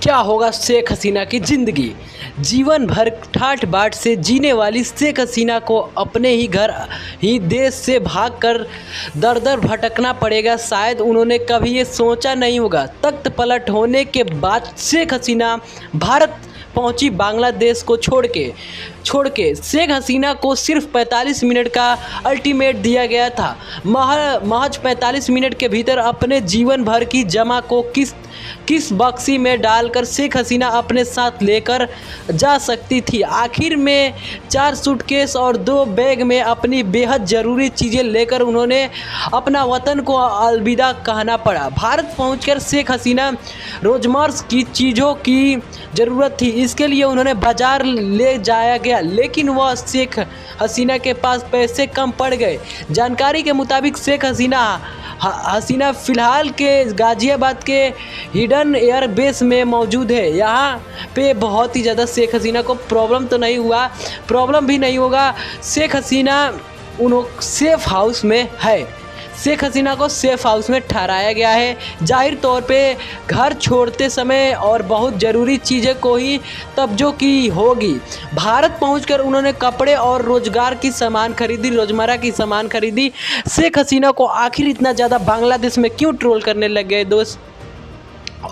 क्या होगा शेख हसीना की ज़िंदगी। जीवन भर ठाठ बाट से जीने वाली शेख हसीना को अपने ही घर ही देश से भागकर दर दर भटकना पड़ेगा। शायद उन्होंने कभी ये सोचा नहीं होगा। तख्त पलट होने के बाद शेख हसीना भारत पहुंची बांग्लादेश को छोड़ के शेख हसीना को सिर्फ 45 मिनट का अल्टीमेट दिया गया था। महज 45 मिनट के भीतर अपने जीवन भर की जमा को किस बक्सी में डालकर शेख हसीना अपने साथ लेकर जा सकती थी। आखिर में 4 सूटकेस और 2 बैग में अपनी बेहद ज़रूरी चीज़ें लेकर उन्होंने अपना वतन को अलविदा कहना पड़ा। भारत पहुंचकर शेख हसीना रोजमर्रा की चीज़ों की ज़रूरत थी, इसके लिए उन्होंने बाज़ार ले जाया गया, लेकिन वह शेख हसीना के पास पैसे कम पड़ गए। जानकारी के मुताबिक शेख हसीना फ़िलहाल के गाज़ियाबाद के हिडन एयर बेस में मौजूद है। यहाँ पे बहुत ही ज़्यादा शेख हसीना को प्रॉब्लम भी नहीं होगा। शेख हसीना सेफ़ हाउस में है। शेख हसीना को सेफ़ हाउस में ठहराया गया है। जाहिर तौर पे घर छोड़ते समय और बहुत ज़रूरी चीज़ें को ही तवज्जो की होगी। भारत पहुंचकर उन्होंने कपड़े और रोज़मर्रा की सामान खरीदी। शेख हसीना को आखिर इतना ज़्यादा बांग्लादेश में क्यों ट्रोल करने लग गए दोस्त।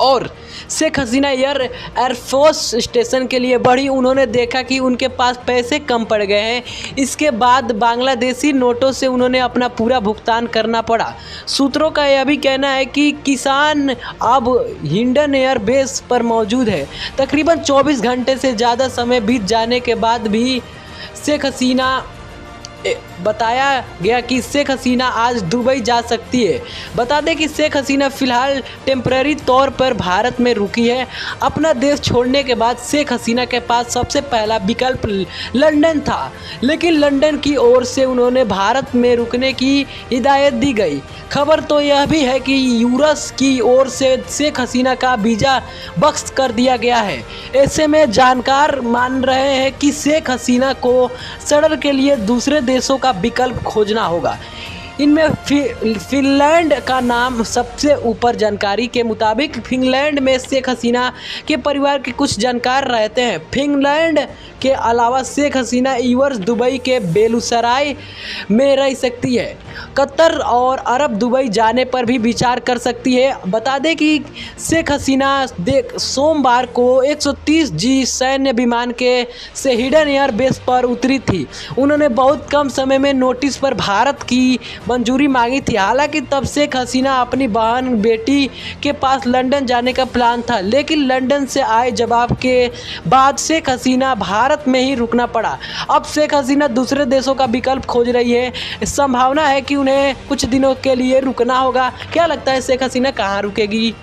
और शेख हसीना एयरफोर्स स्टेशन के लिए बढ़ी। उन्होंने देखा कि उनके पास पैसे कम पड़ गए हैं। इसके बाद बांग्लादेशी नोटों से उन्होंने अपना पूरा भुगतान करना पड़ा। सूत्रों का यह भी कहना है कि किसान अब हिंडन एयर बेस पर मौजूद है। तकरीबन 24 घंटे से ज़्यादा समय बीत जाने के बाद भी बताया गया कि शेख हसीना आज दुबई जा सकती है। बता दें कि शेख हसीना फ़िलहाल टेम्पररी तौर पर भारत में रुकी है। अपना देश छोड़ने के बाद शेख हसीना के पास सबसे पहला विकल्प लंदन था, लेकिन लंदन की ओर से उन्होंने भारत में रुकने की हिदायत दी गई। खबर तो यह भी है कि यूएस की ओर से शेख हसीना का वीज़ा बख्श कर दिया गया है। ऐसे में जानकार मान रहे हैं कि शेख हसीना को सड़क के लिए दूसरे देशों का विकल्प खोजना होगा। इनमें फिनलैंड का नाम सबसे ऊपर। जानकारी के मुताबिक फिनलैंड में शेख हसीना के परिवार के कुछ जानकार रहते हैं। फिनलैंड के अलावा शेख हसीना यूएस दुबई के बेलूसराय में रह सकती है। कतर और अरब दुबई जाने पर भी विचार कर सकती है। बता दें कि शेख हसीना सोमवार को 130G सैन्य विमान से हिडन एयर बेस पर उतरी थी। उन्होंने बहुत कम समय में नोटिस पर भारत की मंजूरी मांगी थी। हालांकि तब शेख हसीना अपनी बहन बेटी के पास लंदन जाने का प्लान था, लेकिन लंदन से आए जवाब के बाद शेख हसीना भारत में ही रुकना पड़ा। अब शेख हसीना दूसरे देशों का विकल्प खोज रही है। संभावना है कि उन्हें कुछ दिनों के लिए रुकना होगा। क्या लगता है शेख हसीना कहाँ रुकेगी?